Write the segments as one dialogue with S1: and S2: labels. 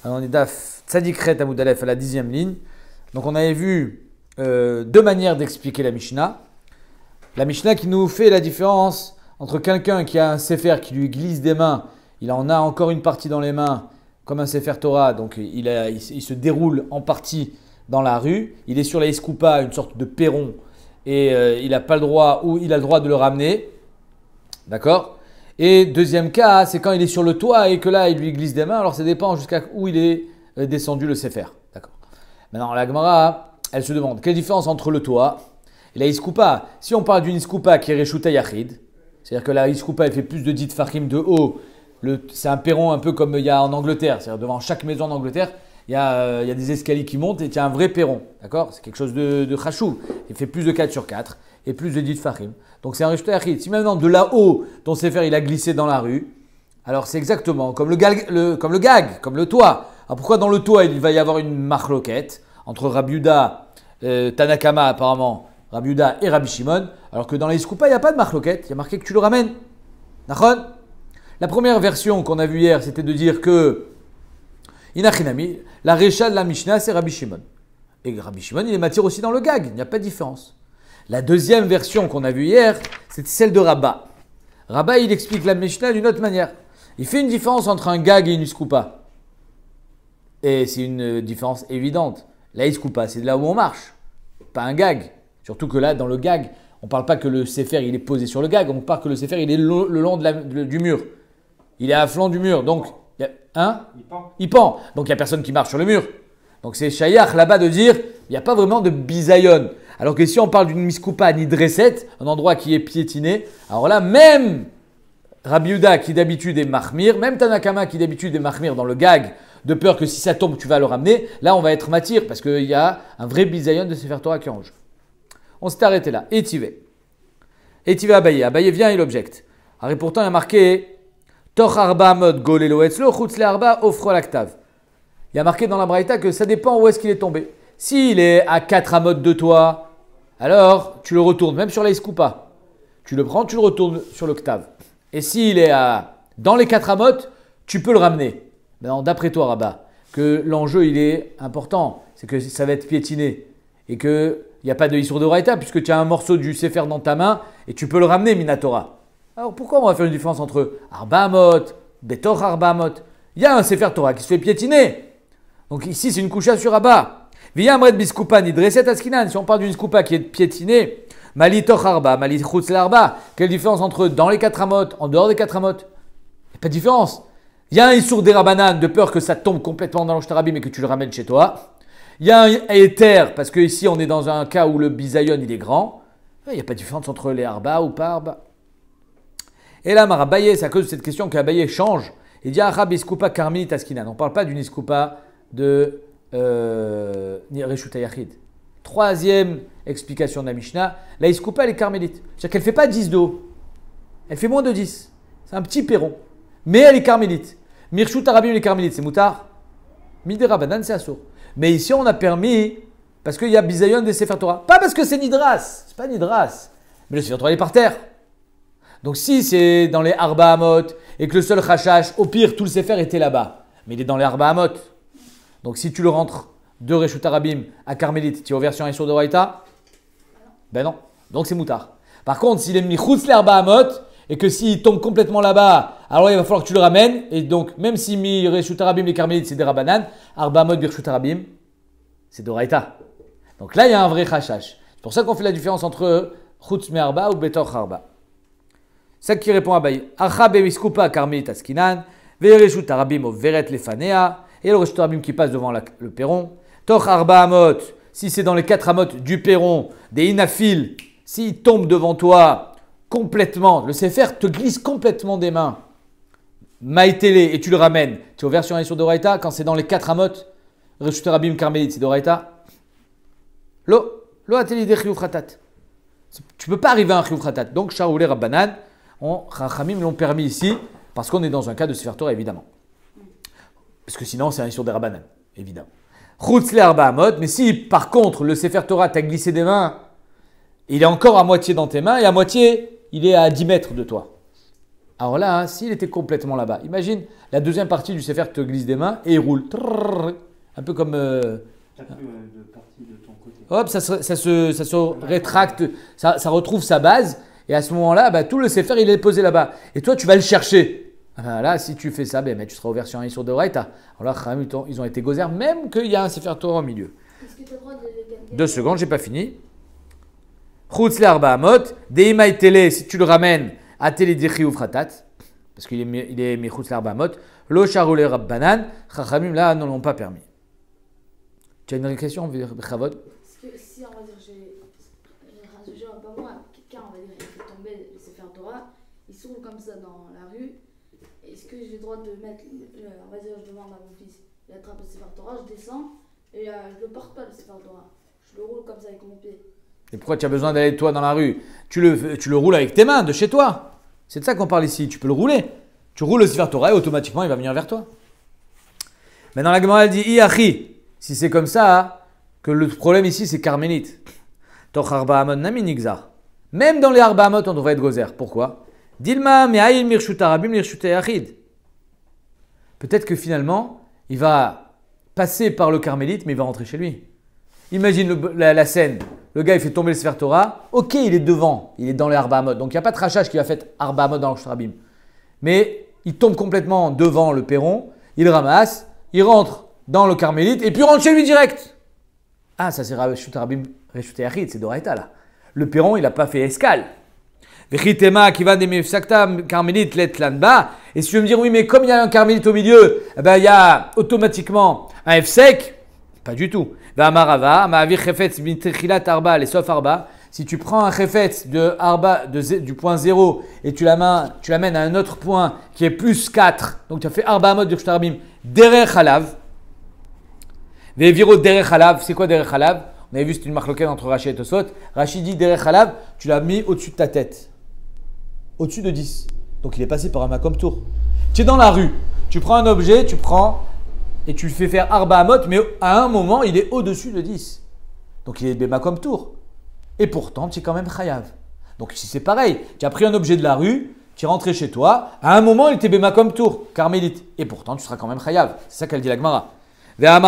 S1: Alors, on est Daf Tzadikret Amoud Aleph à la 10e ligne. Donc on avait vu deux manières d'expliquer la Mishnah. La Mishnah qui nous fait la différence entre quelqu'un qui a un Sefer qui lui glisse des mains, il en a encore une partie dans les mains, comme un Sefer Torah, donc il se déroule en partie dans la rue. Il est sur la Iskoupa, une sorte de perron, et il n'a pas le droit, ou il a le droit de le ramener. D'accord ? Et deuxième cas, c'est quand il est sur le toit et que là, il lui glisse des mains. Alors ça dépend jusqu'à où il est descendu le Sefer. D'accord. Maintenant, la Gemara, elle se demande, quelle différence entre le toit et la Iskoupa? Si on parle d'une Iskoupa qui est Reshuta Yachid, c'est-à-dire que la Iskoupa, elle fait plus de 10 Tfachim de haut, c'est un perron un peu comme il y a en Angleterre. C'est-à-dire devant chaque maison en Angleterre, il y a des escaliers qui montent et il y a un vrai perron. D'accord? C'est quelque chose de chachou. Il fait plus de 4 sur 4 et plus de 10 Tfachim. Donc c'est un Reshuta Yachid. Si maintenant de là-haut, ton Sefer il a glissé dans la rue, alors c'est exactement comme le gag, comme le toit. Alors pourquoi dans le toit il va y avoir une marloquette entre Rabbi Yehuda, Tanakama apparemment, Rabbi Yehuda et Rabbi Shimon, alors que dans la Iskoupa il n'y a pas de marloquette, il y a marqué que tu le ramènes. Nachon? La première version qu'on a vue hier, c'était de dire que Inachinami, la Recha de la Mishnah c'est Rabbi Shimon. Et Rabbi Shimon il est matière aussi dans le gag, il n'y a pas de différence. La deuxième version qu'on a vue hier, c'était celle de Rabba. Rabba, il explique la Mishnah d'une autre manière. Il fait une différence entre un gag et une iskoupa. Et c'est une différence évidente. La iskoupa, c'est là où on marche, pas un gag. Surtout que là, dans le gag, on ne parle pas que le sefer il est posé sur le gag, on parle que le sefer il est le long du mur. Il est à flanc du mur, donc il pend. Donc il n'y a personne qui marche sur le mur. Donc c'est shayach là-bas de dire, il n'y a pas vraiment de bisayon. Alors que si on parle d'une miskoupa nidreset, un endroit qui est piétiné, alors là, même Rabbi Yehuda qui d'habitude est mahmir, même Tanakama qui d'habitude est mahmir dans le gag, de peur que si ça tombe, tu vas le ramener, là on va être matir parce qu'il y a un vrai bisayon de Sefer Torah qui en jeu. On s'est arrêté là. Étivé Abaye. Abaye vient et l'objecte. Alors et pourtant il y a marqué Toch arba amot golelo etzlo chutz le arba ofro laktav. Il y a marqué dans la Braïta que ça dépend où est-ce qu'il est tombé. S'il est à 4 amot de toi, alors tu le retournes, même sur la iskoupa. Tu le prends, tu le retournes sur le ktav. Et s'il est dans les 4 amot, tu peux le ramener. Maintenant, d'après toi, Rabat, que l'enjeu il est important, c'est que ça va être piétiné et qu'il n'y a pas de Issour de Braïta puisque tu as un morceau du Sefer dans ta main et tu peux le ramener, Minatora. Alors pourquoi on va faire une différence entre Arba Amot, Betor Arba Amot? Il y a un Sefer Torah qui se fait piétiner. Donc ici, c'est une coucha sur Rabat. Via Amret Biskoupa Nidreset Askinan. Si on parle d'une Iskoupa qui est piétinée, Mali Toch Arba, Mali Chutz l'Arba. Quelle différence entre dans les 4 amot, en dehors des 4 amot? Il n'y a pas de différence. Il y a un Issour d'Erabanan de peur que ça tombe complètement dans l'Oshtarabim et que tu le ramènes chez toi. Il y a un Éther parce que ici on est dans un cas où le bisayon il est grand. Il n'y a pas de différence entre les Arba ou pas Arba. Et là, Marabaye, c'est à cause de cette question qu'Abaye change. Il dit Arab Iskoupa Karmit Askinan. On ne parle pas d'une Iskoupa de Reshuta Yachid. Troisième explication de la Mishnah, la Iskoupa elle est carmélite. C'est-à-dire qu'elle ne fait pas 10 de haut. Elle fait moins de 10. C'est un petit perron. Mais elle est carmélite. Mirshut Arabim elle est carmélite, c'est moutar. Midera Banan c'est assour. Mais ici on a permis parce qu'il y a bisayon des Sefer Torah. Pas parce que c'est Nidras. C'est pas Nidras. Mais le Sefer Torah il est par terre. Donc si c'est dans les Arba Amot et que le seul Chachash, au pire tout le Sefer était là-bas. Mais il est dans les Arba Amot. Donc si tu le rentres de Reshuta Rabim à Carmélite, tu es aux versions Issour de Braïta? Ben non. Donc c'est moutard. Par contre, s'il est mis Chutz l'Arba Amot et que s'il tombe complètement là-bas, alors il va falloir que tu le ramènes. Et donc, même si mi Reshuta Rabim et Carmélite c'est des Rabanan, Arba Amot bir Reshuta Rabim, c'est de Braïta. Donc là, il y a un vrai Chachash. C'est pour ça qu'on fait la différence entre Chutz me Arba ou Betor Arba. C'est ça qui répond à Baye. Acha be'miskoupa Carmélite askinan, ve'Reshuta Rabim overet lefanea. Et le Reshuta Rabim qui passe devant le perron. Toch Arba Amot, si c'est dans les 4 amot du perron, des inafil, s'il tombe devant toi complètement, le Sefer te glisse complètement des mains. Maïtélé, et tu le ramènes. Tu es aux versions Issour de Braïta, quand c'est dans les 4 amot, Reshuta Rabim Karmélite, c'est de Braïta. Lo ateli de chiyuv khatat. Tu ne peux pas arriver à un chiyuv khatat. Donc, Sharoulé Rabbanan, Chachamim l'ont permis ici, parce qu'on est dans un cas de Sefer Torah, évidemment. Parce que sinon, c'est un Issour des Rabbanan, évidemment. Chutz le Arba Amot, mais si par contre le Sefer Torah t'a glissé des mains, il est encore à moitié dans tes mains et à moitié il est à 10 mètres de toi. Alors là, hein, s'il était complètement là-bas, imagine la deuxième partie du Sefer te glisse des mains et il roule. Trrr, un peu comme.
S2: T'as pris de partie de ton côté.
S1: Hop, ça se rétracte, ça retrouve sa base. Et à ce moment-là, bah, tout le Sefer, il est posé là-bas. Et toi, tu vas le chercher. Ah, là, si tu fais ça, ben, tu seras ouvert sur un sur de Raïta. Alors là, ils ont été gozer, même qu'il y a un Sefer Torah au milieu.
S3: Est-ce que tu as le droit de les garder?
S1: 2 secondes, j'ai pas fini. Chutz l'arba amot, deimai tele, si tu le ramènes à tele dichi ou fratat, parce qu'il est chutz l'arba amot, lo charole rabbanan, chachamim là ne l'ont pas permis. Tu as une question, Bechavod?
S3: Est-ce que si on va dire j'ai pas moi, quelqu'un on va dire il fait tomber le Sefer Torah, il se roule comme ça dans la rue, est-ce que j'ai le droit de mettre, on va dire je demande à mon fils, il attrape le Sefer Torah, je descends et je le porte pas le Sefer Torah, je le roule comme ça avec mon pied.
S1: Et pourquoi tu as besoin d'aller toi dans la rue? Tu le roules avec tes mains, de chez toi. C'est de ça qu'on parle ici. Tu peux le rouler. Tu roules le Sefer Torah et automatiquement il va venir vers toi. Maintenant la Gemara elle dit Iachi. Si c'est comme ça, hein, que le problème ici c'est carmélite. Toch arba amot nami nigzar. Même dans les arba amot on devrait être gozer. Pourquoi? Dilma me'ayil mirshut arabim mirshut yachid. Peut-être que finalement il va passer par le carmélite mais il va rentrer chez lui. Imagine la scène. Le gars, il fait tomber le Sefer Torah. Ok, il est devant. Il est dans les Arba Amot. Donc, il n'y a pas de rachage qui va faire Arba Amot dans le Shtarabim. Mais il tombe complètement devant le perron. Il ramasse. Il rentre dans le Carmélite. Et puis, il rentre chez lui direct. Ah, ça, c'est Shtarabim Reshut Yachid. C'est Doraita, là. Le perron, il n'a pas fait escale. Vechitema qui va des Mefsakta Carmélite let lanba. Et si tu veux me dire, oui, mais comme il y a un Carmélite au milieu, eh ben, il y a automatiquement un F sec. Pas du tout. Si tu prends un chefetz du point 0 et tu l'amènes à un autre point qui est plus 4, donc tu as fait arba amot d'Irshtarabim, derech halav. Veviro derech halav, c'est quoi derech halav? On avait vu c'est une marloquette entre Rashi et Tosfot. Rashi dit derech halav, tu l'as mis au-dessus de ta tête. Au-dessus de 10. Donc il est passé par un makom tour. Tu es dans la rue, tu prends un objet, et tu le fais faire Arba Amot, mais à un moment, il est au-dessus de 10. Donc il est Béma comme tour. Et pourtant, tu es quand même Chayav. Donc ici, c'est pareil. Tu as pris un objet de la rue, tu es rentré chez toi. À un moment, il était Béma comme tour, Carmélite. Et pourtant, tu seras quand même Chayav. C'est ça qu'elle dit la Gemara. Alors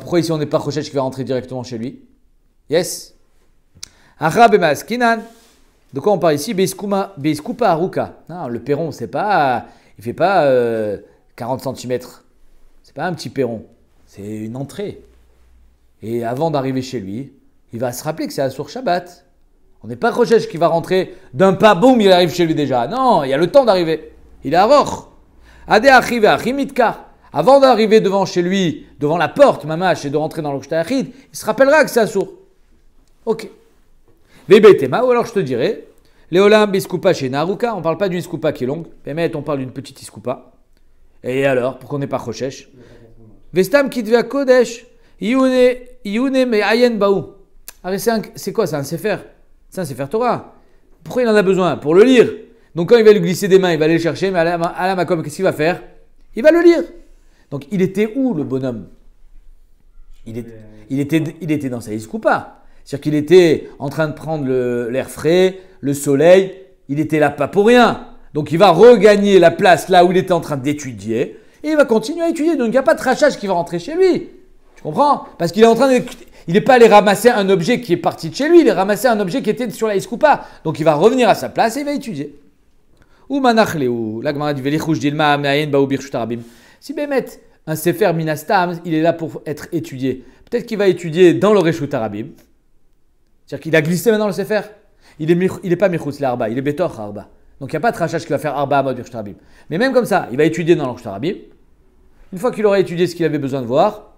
S1: pourquoi ici, on n'est pas Rochesh qui va rentrer directement chez lui? Yes. De quoi on parle ici? Beiskupa Aruka. Non, le perron, il ne fait pas 40 cm. C'est pas un petit perron. C'est une entrée. Et avant d'arriver chez lui, il va se rappeler que c'est Asur Shabbat. On n'est pas Rochesh qui va rentrer d'un pas, boum, il arrive chez lui déjà. Non, il y a le temps d'arriver. Il est à Roch. Ade Achive Achimitka. Avant d'arriver devant chez lui, devant la porte, mamash, et de rentrer dans l'Okshtayachid, il se rappellera que c'est Asur. Ok. Vebetema, ou alors je te dirais, Léolam biskupa chez Naruka, on ne parle pas d'une iskupa qui est longue, mais on parle d'une petite iskupa. Et alors, pourquoi on n'est pas Rochesh? Vestam kitvea kodesh, Iyune me ayen baou. C'est quoi? C'est un sefer. C'est un sefer Torah. Pourquoi il en a besoin? Pour le lire. Donc quand il va lui glisser des mains, il va aller le chercher, mais à la makom, qu'est-ce qu'il va faire? Il va le lire. Donc il était où le bonhomme? Il était dans sa iskupa. C'est-à-dire qu'il était en train de prendre l'air frais, le soleil, il était là pas pour rien. Donc il va regagner la place là où il était en train d'étudier et il va continuer à étudier. Donc il n'y a pas de rachage qui va rentrer chez lui. Tu comprends? Parce qu'il est en train il n'est pas allé ramasser un objet qui est parti de chez lui, il a ramassé un objet qui était sur la iskupa. Donc il va revenir à sa place et il va étudier. Ou manachle ou la Gemara dit velichouj dilma me'ayin baou birshut arabim. Si Bémet, un sefer minastam, il est là pour être étudié. Peut-être qu'il va étudier dans le reshut arabim. C'est-à-dire qu'il a glissé maintenant le sefer. Il est pas Michutz l'Arba, il est Betor Arba. Donc il n'y a pas de rachage qui va faire Arba Amod Birshtarabim. Mais même comme ça, il va étudier dans l'Orshtarabim. Une fois qu'il aura étudié ce qu'il avait besoin de voir,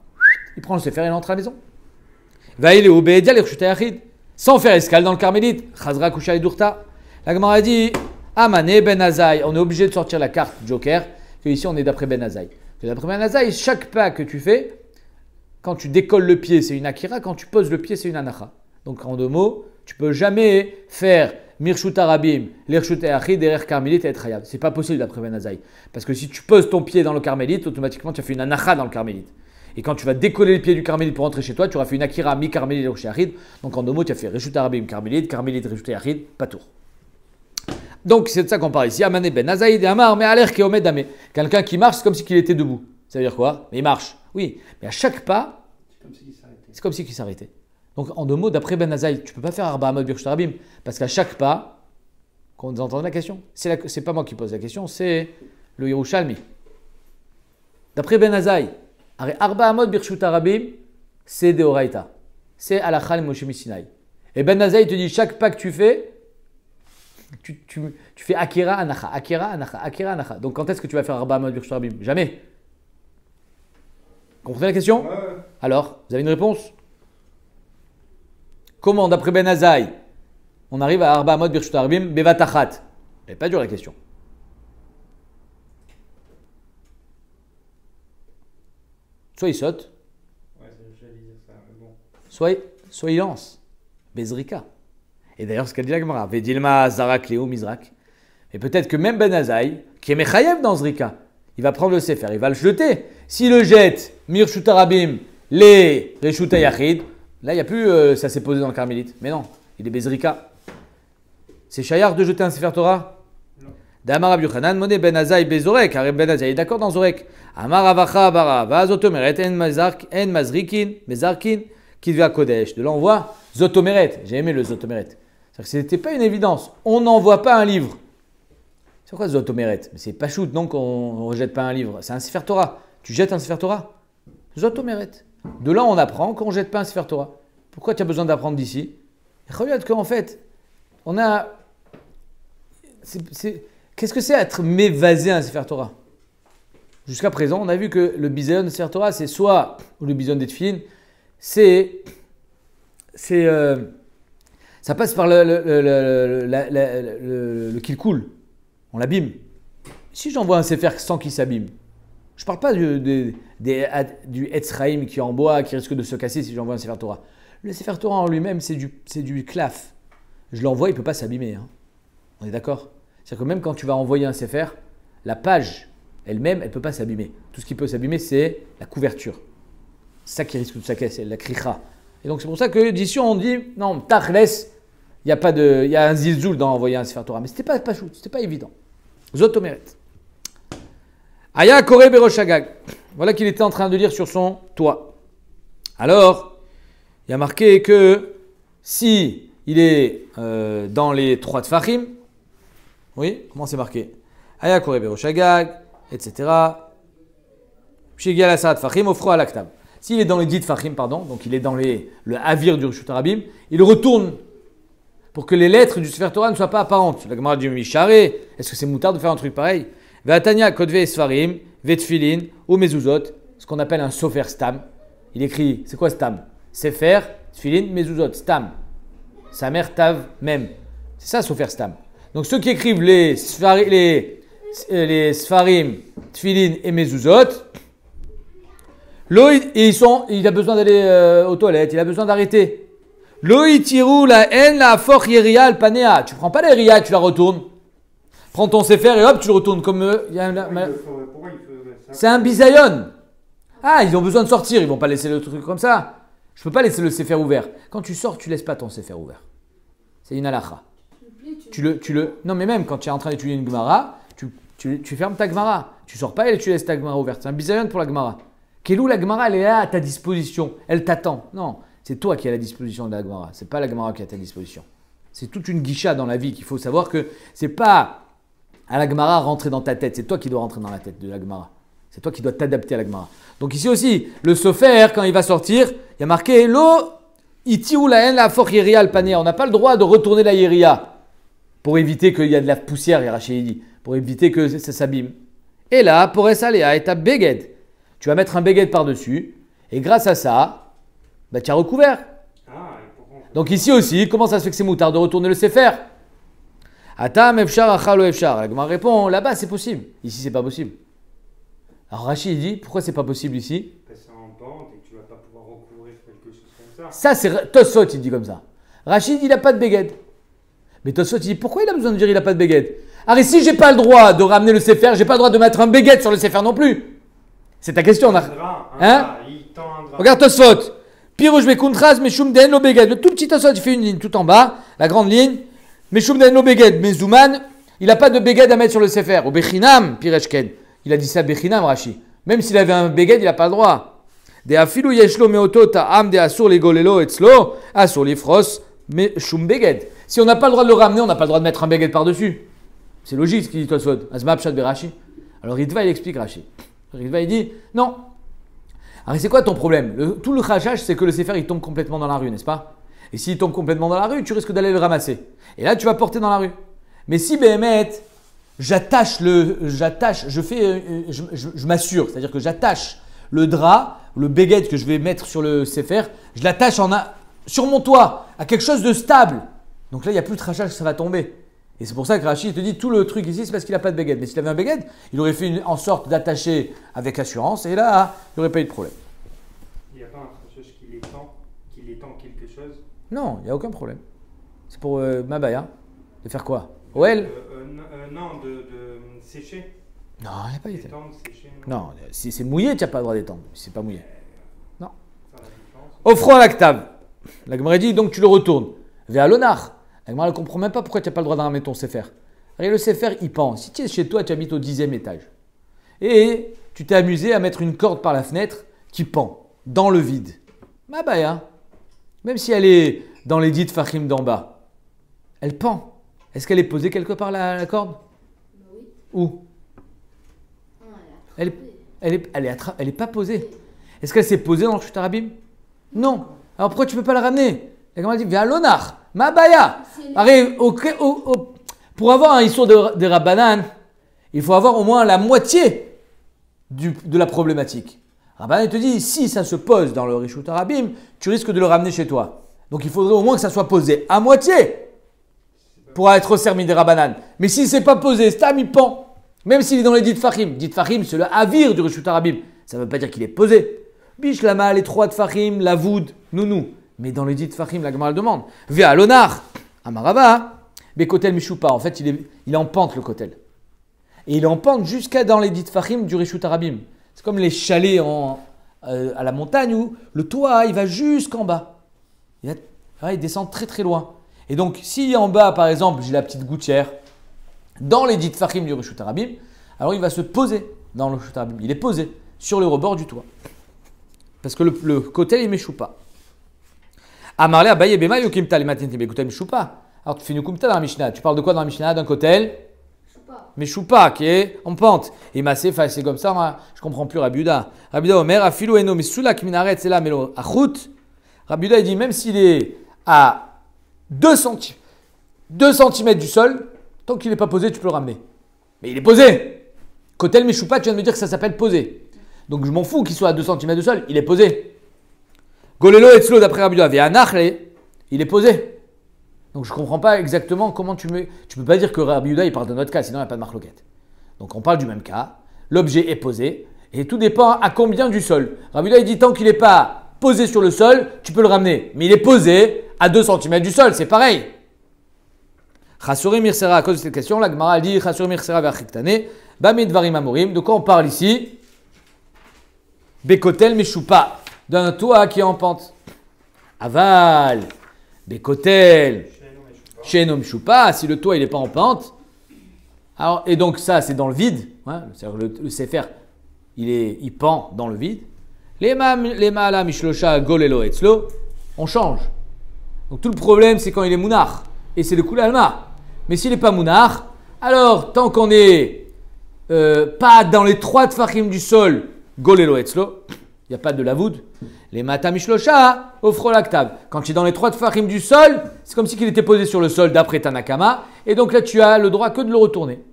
S1: il prend le sefer et il entre à la maison. Va il est au Be'edia l'Irshutayachid, sans faire escale dans le Carmélite. Chazra Kusha et Durta. La Gemara dit Amane Ben Azaï. On est obligé de sortir la carte Joker, que ici on est d'après Ben Azaï. D'après Ben Azaï, chaque pas que tu fais, quand tu décolles le pied, c'est une Akira, quand tu poses le pied, c'est une Anacha. Donc en 2 mots, tu peux jamais faire Mirshut Arabim, l'Irshut Achid, derrière Carmélite et être Chayav. C'est pas possible d'après Ben Azaï. Parce que si tu poses ton pied dans le Carmélite, automatiquement tu as fait une Anacha dans le Carmélite. Et quand tu vas décoller le pied du carmélite pour rentrer chez toi, tu auras fait une akira mi-carmélite et Reshut. Donc en deux mots, tu as fait Reshut Arabim carmélite, carmélite Reshut Yachid, pas tour. Donc c'est de ça qu'on parle ici. Amane ben Azaïd et Amar, mais Aler qui omed damé. Quelqu'un qui marche, c'est comme si il était debout. Ça veut dire quoi? Mais il marche. Oui, mais à chaque pas, c'est comme si il s'arrêtait. Donc en deux mots, d'après Ben Azaïd, tu ne peux pas faire Arba Amod Birshut Arabim parce qu'à chaque pas, quand vous entendez la question, c'est pas moi qui pose la question, c'est le Yerushalmi. D'après Ben Azaïd, Arba Amod Birshut Arabim, c'est Deoraita. C'est Alachal Moshe Misinaï. Et Ben Azaïd te dit chaque pas que tu fais, tu fais Akira Anacha, Akira Anacha, Akira Anacha. Donc quand est-ce que tu vas faire Arba Amod Birshut Arabim? Jamais. Comprenez la question?
S4: Ouais.
S1: Alors, vous avez une réponse? Comment, d'après Ben Azaï, on arrive à Arba Amod Birshut Arabim Bevatachat? Elle n'est pas dure la question. Soit il saute,
S4: Ouais, j'allais dire ça, mais bon.
S1: soit il lance. Bezrika. Et d'ailleurs, ce qu'a dit la Gemara, Vedilma Zarak Léo Mizrak. Et peut-être que même Ben Azaï, qui est Mechayev dans Zrika, il va prendre le Sefer, il va le jeter. S'il le jette, Mirshut Arabim, les Reshut Yachid, là, il n'y a plus, ça s'est posé dans le Carmélite. Mais non, il est Bezrika. C'est Shayar de jeter un Sefer Torah?
S4: Non.
S1: Damar Rabbi Yochanan, Moné Ben Azaï Bezorek, car Ben Azaï est d'accord dans Zorek. Amar Avacha Bara, Vazotomeret, En Mazrikin, Mezarkin, Kidva Kodesh. De là, on voit Zotomeret. J'ai aimé le Zotomeret. C'est-à-dire que ce n'était pas une évidence. On n'envoie pas un livre. C'est quoi Zotomeret? Mais c'est pas shoot, donc on ne rejette pas un livre. C'est un Sefer Torah. Tu jettes un Sefer Torah? Zotomeret. De là, on apprend qu'on ne jette pas un Sefer Torah. Pourquoi tu as besoin d'apprendre d'ici? Regarde qu'en fait, on a. Qu'est-ce que c'est être mévasé un Sefer Torah? Jusqu'à présent, on a vu que le bisayon de Sefer Torah, c'est soit, ou le bisayon des Tefillin, ça passe par le qu'il coule. On l'abîme. Si j'envoie un Sefer sans qu'il s'abîme, je ne parle pas du Etzraïm qui est en bois, qui risque de se casser si j'envoie un Sefer Torah. Le Sefer Torah en lui-même, c'est du claf. Je l'envoie, il ne peut pas s'abîmer. Hein. On est d'accord? C'est-à-dire que même quand tu vas envoyer un Sefer, la page elle-même, elle ne peut pas s'abîmer. Tout ce qui peut s'abîmer, c'est la couverture. C'est ça qui risque de se casser, la kricha. Et donc c'est pour ça que d'ici on dit, non, tachles, il y a un zilzoul dans envoyer un Sefer Torah. Mais ce n'était pas chou, ce n'était pas évident. Zotomeret. Aya Kore Beroshagag. Voilà qu'il était en train de lire sur son toit. Alors, il y a marqué que si il est dans les 3 tfachim, oui, comment c'est marqué? Aya Kore Beroshagag, etc. Shigal Asad Tfachim, offro al aktab. S'il est dans les 10 tfachim, pardon, donc il est dans le havir du Reshut Arabim, il retourne pour que les lettres du Sefer Torah ne soient pas apparentes. La Gemara dit Misharé, est-ce que c'est moutard de faire un truc pareil? Ve'atania kodve sfarim, ve'tfilin, ou mezuzot, ce qu'on appelle un sofer stam. Il écrit, c'est quoi stam? Sefer, tfilin, mezuzot, stam. Sa mère tav même. C'est ça sofer stam. Donc ceux qui écrivent les sfarim, tfilin et mezuzot, il a besoin d'aller aux toilettes, il a besoin d'arrêter. Loïtirou la haine la for yerial panea. Tu prends pas la ria, tu la retournes. Prends ton sefer et hop, tu le retournes comme
S4: Pourquoi il ferait ça?
S1: c'est un bisayon. Ah, ils ont besoin de sortir, ils vont pas laisser le truc comme ça. Je peux pas laisser le sefer ouvert. Quand tu sors, tu laisses pas ton sefer ouvert. C'est une halakha. Non, mais même quand tu es en train d'étudier une Gemara, tu fermes ta Gemara. Tu sors pas et tu laisses ta Gemara ouverte. C'est un bisayon pour la Gemara. Kelou, la Gemara, elle est là à ta disposition. Elle t'attend. Non, c'est toi qui es à la disposition de la Gemara. C'est pas la Gemara qui est à ta disposition. C'est toute une guicha dans la vie qu'il faut savoir que c'est pas à la Gemara rentrer dans ta tête. C'est toi qui dois rentrer dans la tête de la Gemara. C'est toi qui dois t'adapter à la Gemara. Donc ici aussi, le sofer, quand il va sortir, il y a marqué Lo itiou la haine la for yeria al panea. On n'a pas le droit de retourner la yeria pour éviter qu'il y a de la poussière, Rachid dit, pour éviter que ça s'abîme. Et là, pour Essalea et ta beged, tu vas mettre un beged par-dessus, et grâce à ça, bah, tu as recouvert. Donc ici aussi, comment ça se fait que c'est moutard de retourner le sefer? Atam efshar achalo efshar. La Gemara répond, là-bas c'est possible, ici c'est pas possible. Alors Rachid dit, pourquoi c'est pas possible ici?
S4: C'est en bande et tu vas pas pouvoir recouvrir quelque chose comme ça.
S1: Ça c'est Tosfot, il dit comme ça. Rachid, il n'a pas de beged. Mais Tosfot, il dit, pourquoi il a besoin de dire il n'a pas de beged? Alors si j'ai pas le droit de ramener le sefer, j'ai pas le droit de mettre un beged sur le sefer non plus. C'est ta question,
S4: Hein? Il
S1: Regarde Tosfot. Pirouj Bekuntras, Meshum Den Lo Beged. Le tout petit Tosfot, il fait une ligne tout en bas, la grande ligne. Meshum Den Lo Beged, Mezouman. Il n'a pas de Beged à mettre sur le Sefer. Ou Bechinam, Pireshken. Il a dit ça Bechinam, Rashi. Même s'il avait un Beged, il n'a pas le droit. De Afilu Yeshlo Meoto Ta'am de Asur les Golelo Etzlo, Asur les Fros, Meshum Beged. Si on n'a pas le droit de le ramener, on n'a pas le droit de mettre un Beged par-dessus. C'est logique ce qu'il dit Tosfot. Azma Pshat Berashi. Alors Ritva, il explique Rashi. Ritva, il dit non. Alors c'est quoi ton problème? Tout le khashach, c'est que le Sefer il tombe complètement dans la rue, n'est-ce pas? Et s'il tombe complètement dans la rue, tu risques d'aller le ramasser. Et là, tu vas porter dans la rue. Mais si Béhémet, je m'assure, c'est-à-dire que j'attache le drap, le béguet que je vais mettre sur le Sefer, je l'attache sur mon toit, à quelque chose de stable. Donc là, il n'y a plus de khashach, ça va tomber. Et c'est pour ça que Rashi te dit tout le truc ici, c'est parce qu'il n'a pas de béguet. Mais s'il avait un béguet, il aurait fait en sorte d'attacher avec assurance et là, il n'y aurait pas eu de problème.
S4: Il n'y a pas un khashach qui l'étend quelque chose?
S1: Non, il n'y a aucun problème. C'est pour Mabaya. De faire quoi? OL
S4: Non, de sécher.
S1: Non, il n'y a pas d'étendre.
S4: D'étendre, sécher.
S1: Non, si c'est mouillé, tu n'as pas le droit d'étendre. Si c'est pas mouillé. Non.
S4: Ça a la différence.
S1: Offrant à l'actave. La Gemara dit donc tu le retournes. Vers l'onar. La Gemara ne comprend même pas pourquoi tu n'as pas le droit de ramener ton Sefer. Regarde, le Sefer, il pend. Si tu es chez toi, tu habites au 10e étage. Et tu t'es amusé à mettre une corde par la fenêtre qui pend dans le vide. Mabaya. Même si elle est dans les dites Fahim d'en bas, elle pend. Est-ce qu'elle est posée quelque part la corde?
S3: Bah oui.
S1: Où?
S3: Non,
S1: Elle est pas posée. Est-ce qu'elle s'est posée dans le Chut Arabim? Non. Alors pourquoi tu ne peux pas la ramener? La Gemara dit viens à l'onar, Mabaya. Arrive, pour avoir un issur de Rabbanan, il faut avoir au moins la moitié de la problématique. Rabbanan te dit si ça se pose dans le Rishut Arabim, tu risques de le ramener chez toi. Donc il faudrait au moins que ça soit posé à moitié pour être sermi des Rabbanan. Mais si c'est pas posé, Stam il pend. Même s'il est dans les Dit Fahim. Dit Fahim, c'est le Havir du Rishut Arabim. Ça ne veut pas dire qu'il est posé. Bishlama, les 3 de Fahim, la Voud, Nounou. Mais dans les Dit Fahim, la Gemara le demande. Via Lonar, Amarava, Bekotel Mishupa. En fait, il est en pente le kotel. Et il est en pente jusqu'à dans les Dit Fahim du Rishut Arabim. C'est comme les chalets à la montagne où le toit, il va jusqu'en bas. Il descend très très loin. Et donc, si en bas, par exemple, j'ai la petite gouttière, dans les Dit Fahim du Rishut Arabim, alors il va se poser dans le Rishut Arabim. Il est posé sur le rebord du toit. Parce que le kotel, il m'échoupe. Amarle Abaye Bema Yokimta les matins Bekotel Mishupa. Alors tu fais une kumta dans la Mishnah. Tu parles de quoi dans la Mishnah? D'un kotel Mishupa qui est en pente. Et Massé, c'est comme ça, moi, je comprends plus Rabbi Yehuda. Rabbi Yehuda Omer, Afilu Eno Misulak Minaret Sela Melo Achut. Rabbi Yehuda il dit même s'il est à 2 cm du sol, tant qu'il n'est pas posé, tu peux le ramener. Mais il est posé. Kotel Mishupa, tu viens de me dire que ça s'appelle posé. Donc je m'en fous qu'il soit à 2 cm du sol, il est posé. Golelo Etzlo d'après Rabbi Yehuda, Ve'anach, il est posé. Donc je ne comprends pas exactement comment tu peux pas dire que Rabbi Yehuda il parle de notre cas, sinon il n'y a pas de marloquette. Donc on parle du même cas, l'objet est posé, et tout dépend à combien du sol. Rabbi Yehuda il dit tant qu'il n'est pas posé sur le sol, tu peux le ramener. Mais il est posé à 2 cm du sol, c'est pareil. Chasuri Mirsera, à cause de cette question, la Gemara dit Chasuri Mirsera ve'achiktane, Bamidvarim Amorim. De quoi on parle ici? Bekotel Meshupa, d'un toit qui est en pente. Aval, Bekotel, Shenom Meshupa, si le toit il n'est pas en pente. Alors, et donc ça c'est dans le vide, hein, c'est-à-dire le Sefer il pend dans le vide. Les Ma'ala Mishlosha Golelo Etzlo, on change. Donc tout le problème c'est quand il est Mounach, et c'est le Kula Alma. Mais s'il n'est pas Mounach, alors tant qu'on n'est pas dans les 3 tfachim du sol, Golelo Etzlo, il n'y a pas de lavoud. Les Mata Mishlosha offrent l'actav. Quand tu es dans les 3 tfachim du sol, c'est comme si il était posé sur le sol d'après Tanakama, et donc là tu as le droit que de le retourner.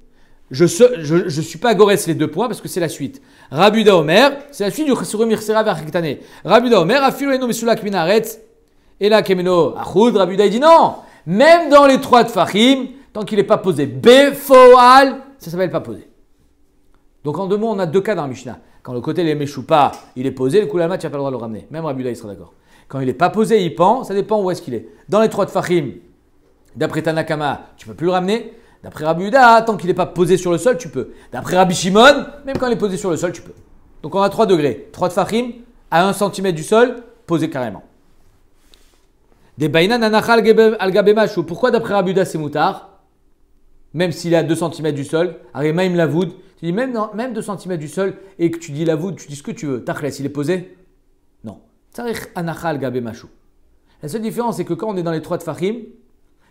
S1: Je ne suis pas Gorès les 2 points parce que c'est la suite. Rabbi Yehuda Omer, c'est la suite du Chasuru Mirsera ve'achiktane. Rabbi Yehuda Omer, afilu eno mesulak minaretz, et là kemeno achud. Rabbi Yehuda dit non, même dans les 3 tfachim, tant qu'il n'est pas posé befoal, ça s'appelle pas posé. Donc en 2 mots, on a 2 cas dans la Mishnah. Quand le côté les Meshupa, il est posé, le Kulama, tu n'as pas le droit de le ramener. Même Rabbi Yehuda, il sera d'accord. Quand il n'est pas posé, il pend, ça dépend où est-ce qu'il est. Dans les 3 tfachim, d'après Tanakama, tu ne peux plus le ramener. D'après Rabbi Yehuda, tant qu'il n'est pas posé sur le sol, tu peux. D'après Rabbi Shimon, même quand il est posé sur le sol, tu peux. Donc on a 3 degrés. 3 tfachim, à 1 cm du sol, posé carrément. Des bainan anacha al gabe mashu. Pourquoi d'après Rabbi Yehuda c'est moutar? Même s'il est à 2 cm du sol, Arimaim lavoud, tu dis même 2 cm du sol et que tu dis lavoud, tu dis ce que tu veux. Tachles, il est posé? Non. Tsarich anacha al gabe mashu. La seule différence, c'est que quand on est dans les 3 tfachim,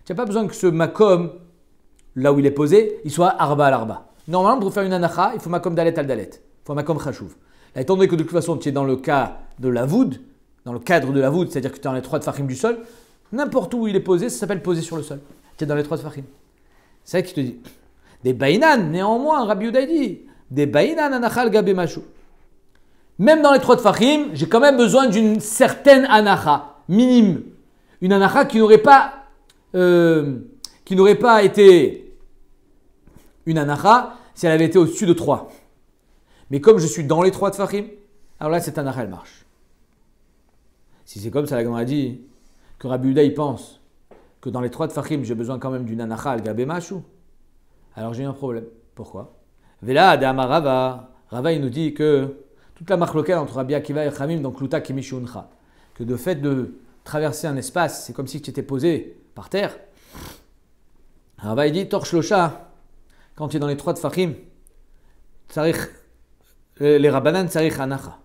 S1: tu n'as pas besoin que ce makom, là où il est posé, il soit arba al arba. Normalement, pour faire une anacha, il faut makom dalet al dalet. Il faut un makom chashuv. Là, étant donné que de toute façon, tu es dans le cas de lavoud, dans le cadre de lavoud, c'est-à-dire que tu es dans les 3 tfachim du sol, n'importe où il est posé, ça s'appelle posé sur le sol. Tu es dans les 3 tfachim. C'est ça qu'il te dit. Des bainan, néanmoins, Rabbi Yehuda dit, des bainan anachal gabe mashu. Même dans les 3 tfachim, j'ai quand même besoin d'une certaine anacha, minime. Une anacha qui n'aurait pas été une anacha si elle avait été au-dessus de 3. Mais comme je suis dans les 3 tfachim, alors là, cette anacha, elle marche. Si c'est comme ça, la Gemara a dit que Rabbi Yehuda, il pense que dans les 3 tfachim, j'ai besoin quand même d'une anacha al gabe mashu, alors j'ai un problème. Pourquoi? Vela de Amar Rava. Rava, il nous dit que toute la marloquette entre Rabbi Akiva et Chamim, donc Luta Kimishuncha, que de fait de traverser un espace, c'est comme si tu étais posé par terre. Rava, il dit Torch Losha, quand tu es dans les 3 tfachim, les Rabbanan tsarich anacha.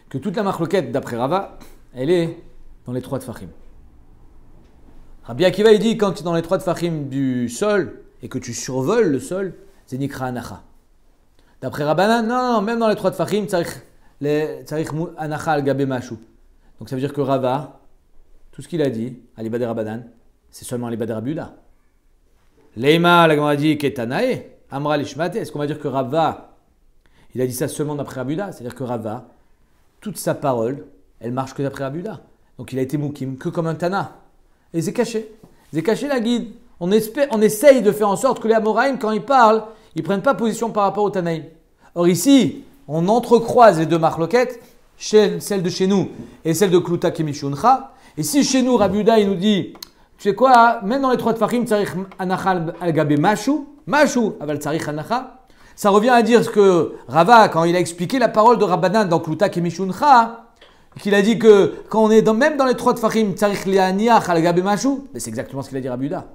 S1: Que toute la marloquette, d'après Rava, elle est dans les 3 tfachim. Rabbi Akiva, il dit quand tu es dans les 3 tfachim du sol et que tu survoles le sol, c'est nikra anacha. D'après Rabbanan, non, même dans les 3 tfachim, tsarich anacha al gabe mashu. Donc ça veut dire que Rava, tout ce qu'il a dit, à l'ibad Rabbanan, c'est seulement à l'ibad Rabbi Yehuda. Leima, la Gemara dit ketanae, amra lishmate. Est-ce qu'on va dire que Rava, il a dit ça seulement d'après Rabbi Yehuda? C'est-à-dire que Rava, toute sa parole, elle marche que d'après Rabbi Yehuda. Donc il a été moukim que comme un Tana. Et c'est caché. C'est caché la guide. On essaye de faire en sorte que les Amoraïm, quand ils parlent, ils ne prennent pas position par rapport au Tanaïm. Or ici, on entrecroise les 2 marloquettes, celle de chez nous et celle de Kluta Kemishuncha. Et si chez nous, Rabbi Yehuda, il nous dit, tu sais quoi, même dans les 3 tfachim, tsarich anacha al gabe mashu, aval tsarich anacha. Ça revient à dire ce que Rava, quand il a expliqué la parole de Rabbanan dans Kluta Kemishuncha, qu'il a dit que quand on est même dans les 3 tfachim, tsarich lianiach al gabe mashu, c'est exactement ce qu'il a dit Rabbi Yehuda.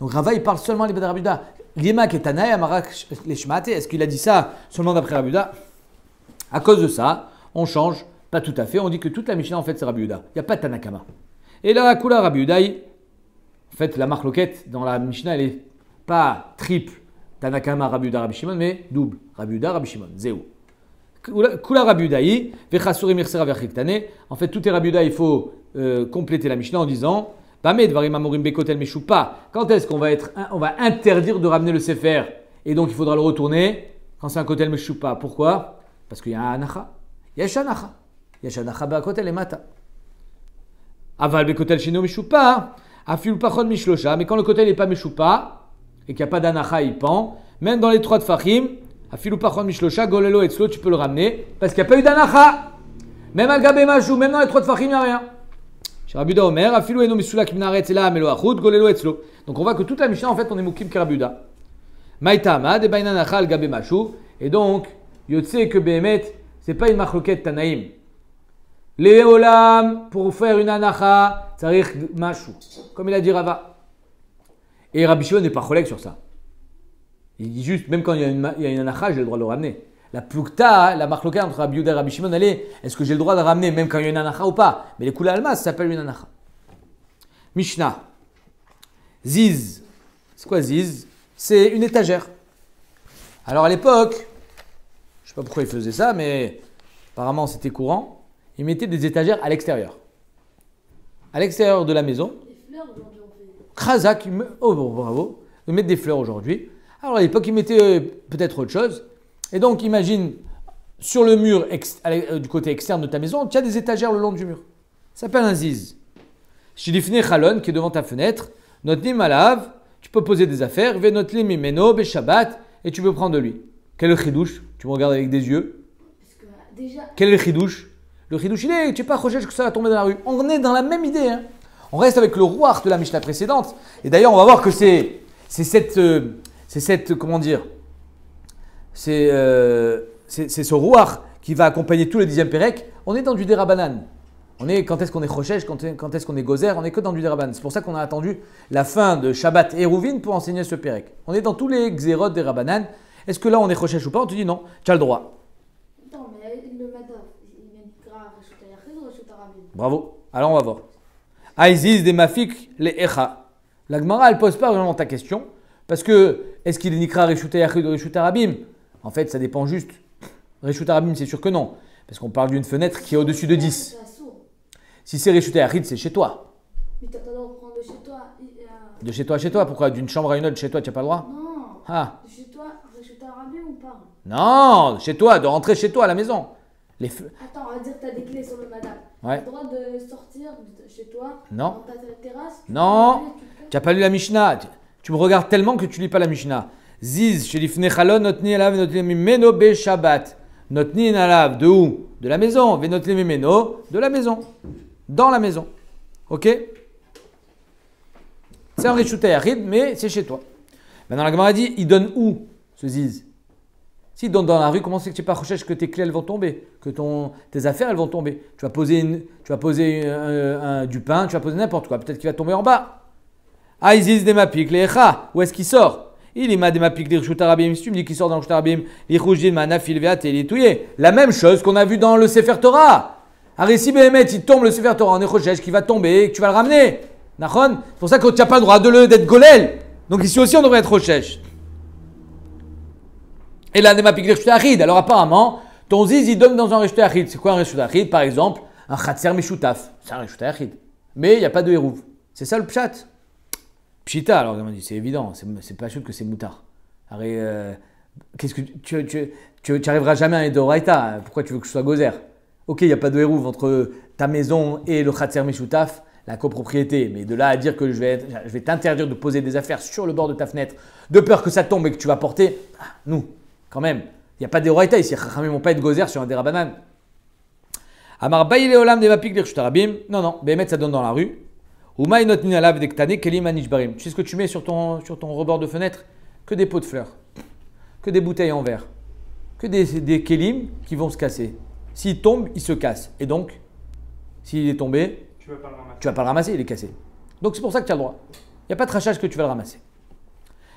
S1: Donc Rava, il parle seulement de Rabbi Yehuda. Liema ketanae amarak leshmate, est-ce qu'il a dit ça seulement d'après Rabbi Yehuda? À cause de ça, on change, pas tout à fait, on dit que toute la Mishnah en fait c'est Rabbi Yehuda. Il n'y a pas de Tanakama. Et là, Kula Rabbi Yehuda, en fait la marloquette dans la Mishnah, elle n'est pas triple Tanakama, Rabbi Yehuda, Rabbi Shimon, mais double Rabbi Yehuda, Rabbi Shimon, Zéou. Kula Rabbi Yehuda, vechasuri mirsera verchiktane. En fait, tout est Rabbi Yehuda, il faut compléter la Mishnah en disant Bamed varim amorim bekotel meshupa. Quand est-ce qu'on va interdire de ramener le sefer et donc il faudra le retourner quand c'est un kotel meshupa? Pourquoi? Parce qu'il y a un anacha. Yesh anacha. Yesh anacha bekotel et mata. Aval bekotel shino meshupa. Afil pachon mishlosha. Mais quand le kotel n'est pas meshupa et qu'il n'y a pas d'anacha, il pend. Même dans les 3 tfachim, afil pachon mishlosha, golelo et tzlo, tu peux le ramener parce qu'il n'y a pas eu d'anacha. Même al gabe mashu, même dans les 3 tfachim, il n'y a rien. Rabbi Yehuda Omer, afilu eno misulak minaret ela melo achud golelo etzlo. Donc on voit que toute la Mishnah en fait on est moukim que Rabbi Yehuda. Maïtama de bainan achal gabe mashu. Et donc yotse que behemet c'est pas une machloket tanaïm. Les olam pour faire une anacha tsarich mashu. Comme il a dit Rava. Et Rabbi Shimon n'est pas cholek sur ça. Il dit juste même quand il y a une anacha j'ai le droit de le ramener. La plukta, la marloquette entre Rabbi Yehuda et Rabbi Shimon, est-ce que j'ai le droit de ramener même quand il y a une anacha ou pas? Mais les kula alma, ça s'appelle une anacha. Mishnah. Ziz. C'est quoi ziz? C'est une étagère. Alors à l'époque, je ne sais pas pourquoi ils faisaient ça, mais apparemment c'était courant. Ils mettaient des étagères à l'extérieur. À l'extérieur de la maison.
S3: Les fleurs aujourd'hui on fait.
S1: Khazak, oh bon, bravo. Ils mettent des fleurs aujourd'hui. Alors à l'époque, ils mettaient peut-être autre chose. Et donc, imagine, sur le mur du côté externe de ta maison, tu as des étagères le long du mur. Ça s'appelle un ziz. Shilifne chalon, qui est devant ta fenêtre, notlim alav, tu peux poser des affaires, venotlim imeno, be shabbat, et tu peux prendre de lui. Quel est le chidouche? Tu me regardes avec des yeux.
S3: Parce que déjà.
S1: Quel est le chidouche? Le chidouche, tu n'es pas rocher que ça va tomber dans la rue. On est dans la même idée. Hein. On reste avec le rouach de la Mishnah précédente. Et d'ailleurs, on va voir que c'est cette, comment dire, c'est ce rouach qui va accompagner tout le 10e Pérec, on est dans du Derabanan. Quand est-ce qu'on est Chochesh, quand est-ce qu'on est Gozer, on n'est que dans du Derabanan. C'est pour ça qu'on a attendu la fin de Shabbat et Rouvin pour enseigner ce Pérec. On est dans tous les Xérot Derabanan. Est-ce que là on est Chochesh ou pas? On te dit non, tu as le droit.
S3: Attends, mais le Madaf, il vient de Kra Reshut Hayachid ou Reshut Harabim?
S1: Bravo. Alors on va voir. Aïziz des Mafik les Echa. La Gemara elle pose pas vraiment ta question parce que est-ce qu'il est Nikra Reshut Hayachid ou Reshut Harabim? En fait ça dépend juste. Reshut Harabim c'est sûr que non parce qu'on parle d'une fenêtre qui est au-dessus de 10. Si c'est Reshut Hayachid c'est chez toi.
S3: Mais t'as pas le droit de prendre de chez toi.
S1: De chez toi à chez toi? Pourquoi? D'une chambre à une autre chez toi tu n'as pas le droit?
S3: Non.
S1: Ah.
S3: De chez toi, Reshut Harabim ou pas?
S1: Non, chez toi, de rentrer chez toi à la maison.
S3: Attends, on va dire que t'as des clés sur le Madaf.
S1: Ouais.
S3: T'as le droit de sortir de chez toi
S1: Non.
S3: dans ta terrasse?
S1: Non. Tu n'as pas lu la Mishnah. Tu me regardes tellement que tu lis pas la Mishnah. Ziz, shelifne chalon, notni alav, notni mimeno be Shabbat. Notni alav, de où? De la maison. Venotni mimeno, de la maison. Dans la maison. Ok? C'est un Reshut Hayachid, mais c'est chez toi. Maintenant, la Gemara dit, il donne où ce Ziz? S'il donne dans la rue, comment c'est que tu n'es pas recherche que tes clés elles vont tomber, que tes affaires elles vont tomber? Tu vas poser, du pain, tu vas poser n'importe quoi, peut-être qu'il va tomber en bas. Ah, Ziz des mapik, les echa, où est-ce qu'il sort? Il m'a des mapik, les Reshut Harabim, si tu me dis qu'il sort dans le Reshut Harabim, les Choujin, Manafil, Veat et les Touye. La même chose qu'on a vu dans le Sefer Torah. Arissi Behemet, il tombe le Sefer Torah, on est recherche qui va tomber et que tu vas le ramener. Nachon? C'est pour ça que tu n'as pas le droit d'être golel. Donc ici aussi on devrait être recherche. Et là, des Reshut Hayachid. Alors apparemment, ton ziz il donne dans un Reshut Hayachid. C'est quoi un Reshut Hayachid? Par exemple, un Chatzer Meshutaf. C'est un Reshut Hayachid. Mais il n'y a pas de hérouv. C'est ça le pshat. Pshita, alors on dit, c'est évident. C'est pas chute que c'est moutard. Qu'est-ce que tu arriveras jamais à un Doraita? Pourquoi tu veux que je sois gozer? Ok, il n'y a pas de hérouv entre ta maison et le Chatzer Meshutaf, la copropriété. Mais de là à dire que je vais t'interdire de poser des affaires sur le bord de ta fenêtre, de peur que ça tombe et que tu vas porter, nous. Quand même, il n'y a pas des Horaïta ici. Chachamim vont pas être gozer sur un Derabanan. Amar baïle olam de mapik l'Reshut Harabim. Non, Béhémet ça donne dans la rue. Umaï notnin alav dektane kelim anishbarim. Tu sais ce que tu mets sur ton rebord de fenêtre? Que des pots de fleurs, que des bouteilles en verre, que des kelim qui vont se casser. S'il tombe, il se casse. Et donc, s'il est tombé, tu vas pas le ramasser, il est cassé. Donc c'est pour ça que tu as le droit. Il n'y a pas de rachage que tu vas le ramasser.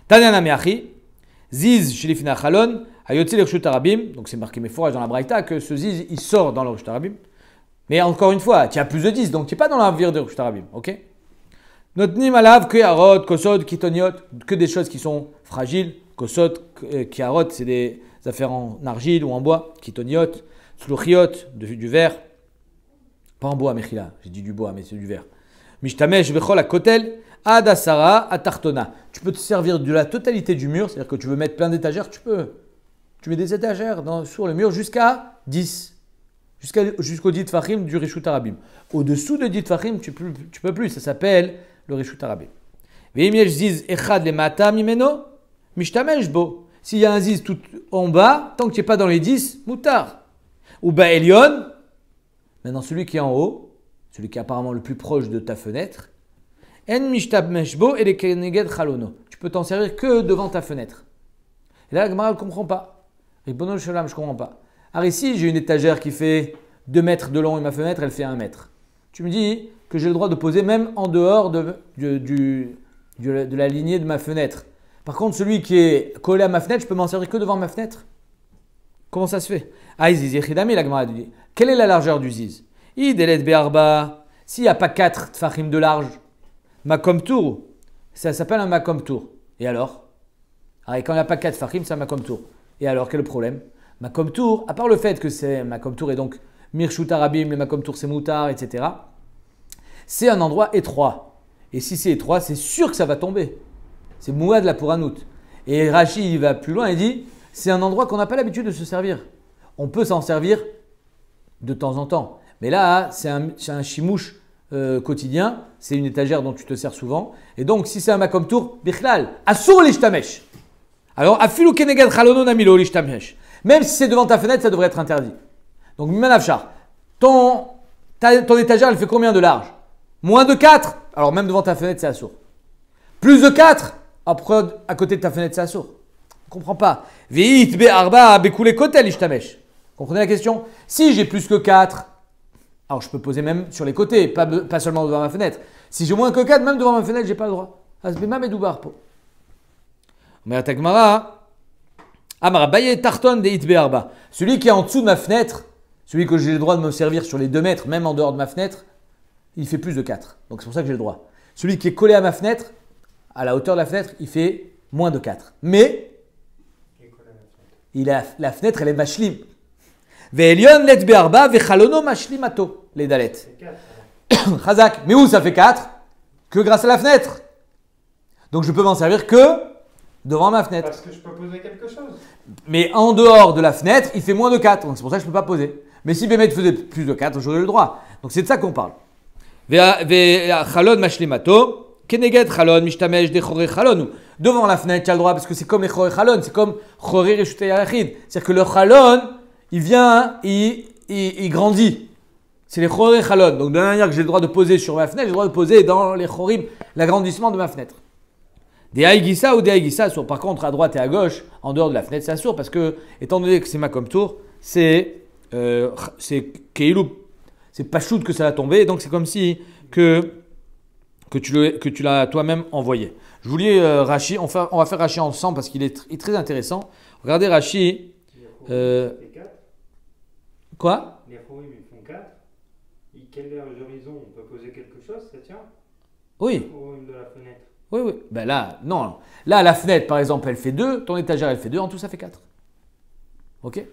S1: Tanyana meachi. Ziz shelifna chalon, ayotzi le Reshut Harabim. Donc c'est marqué mes forages dans la Braïta que ce Ziz il sort dans le Reshut Harabim. Mais encore une fois, tu as plus de 10, donc tu n'es pas dans la vire de Reshut Harabim. Ok? Notnim alav que harot, kosod, kitoniot, que des choses qui sont fragiles. Kosod, kiharot, c'est des affaires en argile ou en bois. Kitoniot, sluchiot, du verre. Pas en bois, mechila. J'ai dit du bois, mais c'est du verre. Mishtamesh bechol a kotel. Adasara atartona. Tu peux te servir de la totalité du mur, c'est-à-dire que tu veux mettre plein d'étagères, tu peux. Tu mets des étagères sur le mur jusqu'à 10. Jusqu'au 10 Tfachim du Reshut Harabim. Au-dessous de 10 Tfachim, tu peux plus. Ça s'appelle le Reshut Harabim. Ve'im yesh ziz echad lemata mimeno, mishtamesh bo. S'il y a un ziz tout en bas, tant que tu n'es pas dans les 10, moutar. Ou ba'elion. Maintenant, celui qui est en haut, celui qui est apparemment le plus proche de ta fenêtre, en mishtabmeshbo et les keneged chalono. Tu peux t'en servir que devant ta fenêtre. Et là, la Gemara ne comprend pas. Ribono Shalom, je ne comprends pas. Alors ici, j'ai une étagère qui fait 2 mètres de long et ma fenêtre, elle fait 1 mètre. Tu me dis que j'ai le droit de poser même en dehors de la lignée de ma fenêtre. Par contre, celui qui est collé à ma fenêtre, je peux m'en servir que devant ma fenêtre. Comment ça se fait? Ah, Ziz Yechidami, la Gemara dit. Quelle est la largeur du Ziz? Idelet be'arba. S'il n'y a pas 4 tfachim de large, Makom Tour, ça s'appelle un Makom Tour. Et alors? Quand il n'y a pas 4 tfachim, c'est un Makom Tour. Et alors, quel est le problème? Makom Tour, à part le fait que c'est Makom Tour et donc Mirshut Harabim, le Makom Tour c'est Moutar, etc. C'est un endroit étroit. Et si c'est étroit, c'est sûr que ça va tomber. C'est Mouad la pour Anout. Et Rashi, il va plus loin et dit, c'est un endroit qu'on n'a pas l'habitude de se servir. On peut s'en servir de temps en temps. Mais là, c'est un chimouche quotidien. C'est une étagère dont tu te sers souvent. Et donc, si c'est un Makom Tour, Bichlal, Asur l'ishtamesh. Alors, Afilu kenegad chalono namilo l'ishtamesh. Même si c'est devant ta fenêtre, ça devrait être interdit. Donc, Mimanafchar, ton étagère, elle fait combien de large? Moins de 4? Alors, même devant ta fenêtre, c'est Asur. Plus de 4? Après, à côté de ta fenêtre, c'est Asur. On ne comprend pas. Veit be arba bekule kotel ishtamesh. Comprenez la question? Si j'ai plus que 4, alors je peux poser même sur les côtés, pas seulement devant ma fenêtre. Si j'ai moins que 4, même devant ma fenêtre, j'ai pas le droit. Asbema medoubar po. Mais Tagmara, Amara baye tarton de itbe arba. Celui qui est en dessous de ma fenêtre, celui que j'ai le droit de me servir sur les 2 mètres, même en dehors de ma fenêtre, il fait plus de 4. Donc c'est pour ça que j'ai le droit. Celui qui est collé à ma fenêtre, à la hauteur de la fenêtre, il fait moins de 4. Mais la fenêtre, elle est mashlim. Ve'elion let be'arba ve'chalono mashlimato. Les dalet. Chazak. Mais où ça fait 4? Que grâce à la fenêtre. Donc je peux m'en servir que devant ma fenêtre.
S4: Parce que je peux poser quelque chose.
S1: Mais en dehors de la fenêtre, il fait moins de 4. Donc c'est pour ça que je ne peux pas poser. Mais si Bémet faisait plus de 4, j'aurais le droit. Donc c'est de ça qu'on parle. Ve'chalon mashlimato. Keneged chalon mishtamesh de choré chalon. Devant la fenêtre, tu as le droit parce que c'est comme les choré chalon. C'est comme choré reshutei yachid. C'est-à-dire que le chalon, il vient, il grandit. C'est les choré chalon. Donc de la manière que j'ai le droit de poser sur ma fenêtre, j'ai le droit de poser dans les chorim, l'agrandissement de ma fenêtre. Des haïgissa ou des haïgissa assourd. Par contre, à droite et à gauche, en dehors de la fenêtre, c'est assourd parce que, étant donné que c'est ma comme tour, c'est keilou, c'est pas shoot que ça va tomber. Donc c'est comme si que tu l'as toi-même envoyé. Je voulais Rashi, on va faire Rashi ensemble parce qu'il est très intéressant. Regardez Rashi. Quoi?
S4: Les chorim, ils font 4. Quel horizon on peut poser quelque chose, ça tient?
S1: Oui.
S4: De la fenêtre.
S1: Oui. Ben là, non. Là, la fenêtre, par exemple, elle fait 2. Ton étagère, elle fait 2. En tout, ça fait 4. Ok?